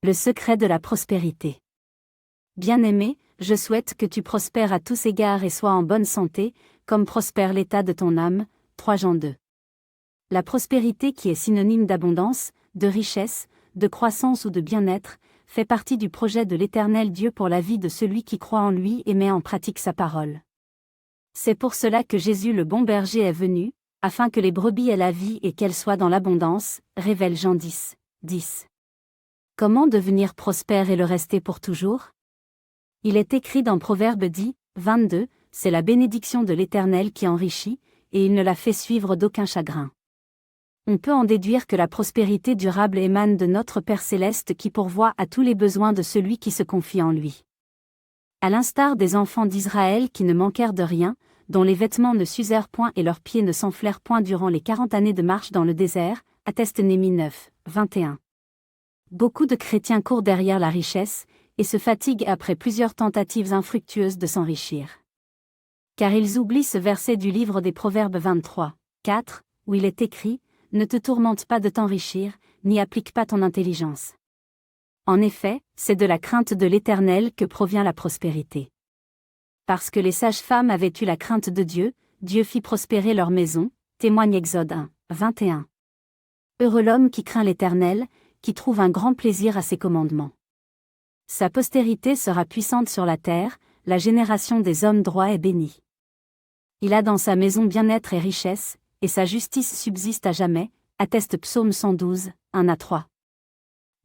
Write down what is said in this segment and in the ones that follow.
Le secret de la prospérité. Bien-aimé, je souhaite que tu prospères à tous égards et sois en bonne santé, comme prospère l'état de ton âme. 3 Jean 2. La prospérité qui est synonyme d'abondance, de richesse, de croissance ou de bien-être, fait partie du projet de l'Éternel Dieu pour la vie de celui qui croit en lui et met en pratique sa parole. C'est pour cela que Jésus le bon berger est venu, afin que les brebis aient la vie et qu'elles soient dans l'abondance, révèle Jean 10, 10. Comment devenir prospère et le rester pour toujours? Il est écrit dans Proverbe 10, 22, c'est la bénédiction de l'Éternel qui enrichit, et il ne la fait suivre d'aucun chagrin. On peut en déduire que la prospérité durable émane de notre Père Céleste qui pourvoit à tous les besoins de celui qui se confie en lui. À l'instar des enfants d'Israël qui ne manquèrent de rien, dont les vêtements ne s'usèrent point et leurs pieds ne s'enflèrent point durant les 40 années de marche dans le désert, atteste Néhémie 9, 21. Beaucoup de chrétiens courent derrière la richesse, et se fatiguent après plusieurs tentatives infructueuses de s'enrichir. Car ils oublient ce verset du livre des Proverbes 23, 4, où il est écrit « Ne te tourmente pas de t'enrichir, n'y applique pas ton intelligence. » En effet, c'est de la crainte de l'Éternel que provient la prospérité. Parce que les sages-femmes avaient eu la crainte de Dieu, Dieu fit prospérer leur maison, témoigne Exode 1, 21. Heureux l'homme qui craint l'Éternel, qui trouve un grand plaisir à ses commandements. Sa postérité sera puissante sur la terre, la génération des hommes droits est bénie. Il a dans sa maison bien-être et richesse, et sa justice subsiste à jamais, atteste Psaume 112, 1 à 3.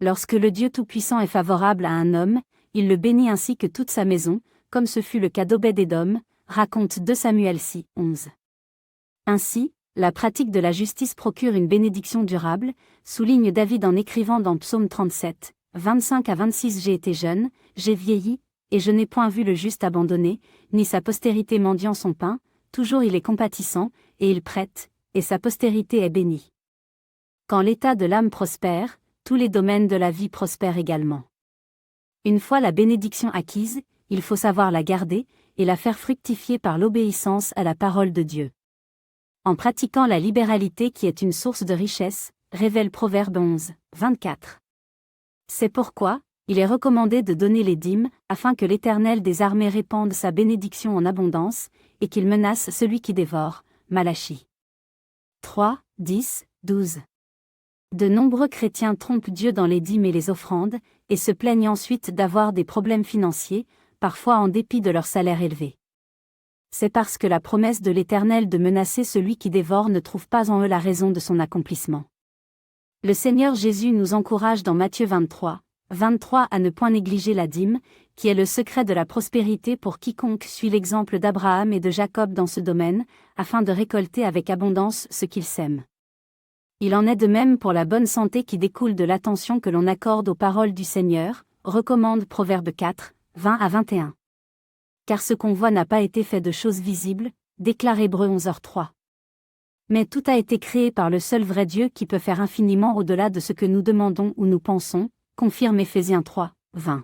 Lorsque le Dieu Tout-Puissant est favorable à un homme, il le bénit ainsi que toute sa maison, comme ce fut le cas d'Obed-Édom, raconte 2 Samuel 6, 11. Ainsi, la pratique de la justice procure une bénédiction durable, souligne David en écrivant dans Psaume 37, 25 à 26. J'ai été jeune, j'ai vieilli, et je n'ai point vu le juste abandonné, ni sa postérité mendiant son pain, toujours il est compatissant, et il prête, et sa postérité est bénie. Quand l'état de l'âme prospère, tous les domaines de la vie prospèrent également. Une fois la bénédiction acquise, il faut savoir la garder, et la faire fructifier par l'obéissance à la parole de Dieu. En pratiquant la libéralité qui est une source de richesse, révèle Proverbe 11, 24. C'est pourquoi, il est recommandé de donner les dîmes, afin que l'Éternel des armées répande sa bénédiction en abondance, et qu'il menace celui qui dévore. Malachie 3, 10, 12. De nombreux chrétiens trompent Dieu dans les dîmes et les offrandes, et se plaignent ensuite d'avoir des problèmes financiers, parfois en dépit de leur salaire élevé. C'est parce que la promesse de l'Éternel de menacer celui qui dévore ne trouve pas en eux la raison de son accomplissement. Le Seigneur Jésus nous encourage dans Matthieu 23, 23 à ne point négliger la dîme, qui est le secret de la prospérité pour quiconque suit l'exemple d'Abraham et de Jacob dans ce domaine, afin de récolter avec abondance ce qu'ils sèment. Il en est de même pour la bonne santé qui découle de l'attention que l'on accorde aux paroles du Seigneur, recommande Proverbe 4, 20 à 21. Car ce qu'on voit n'a pas été fait de choses visibles, déclare Hébreux 11h3. Mais tout a été créé par le seul vrai Dieu qui peut faire infiniment au-delà de ce que nous demandons ou nous pensons, confirme Éphésiens 3, 20.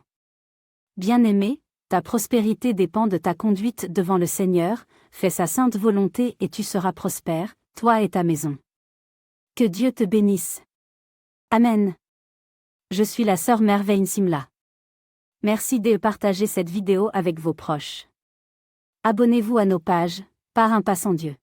Bien-aimé, ta prospérité dépend de ta conduite devant le Seigneur, fais sa sainte volonté et tu seras prospère, toi et ta maison. Que Dieu te bénisse. Amen. Je suis la sœur Merveille Simla. Merci de partager cette vidéo avec vos proches. Abonnez-vous à nos pages, par un passant Dieu.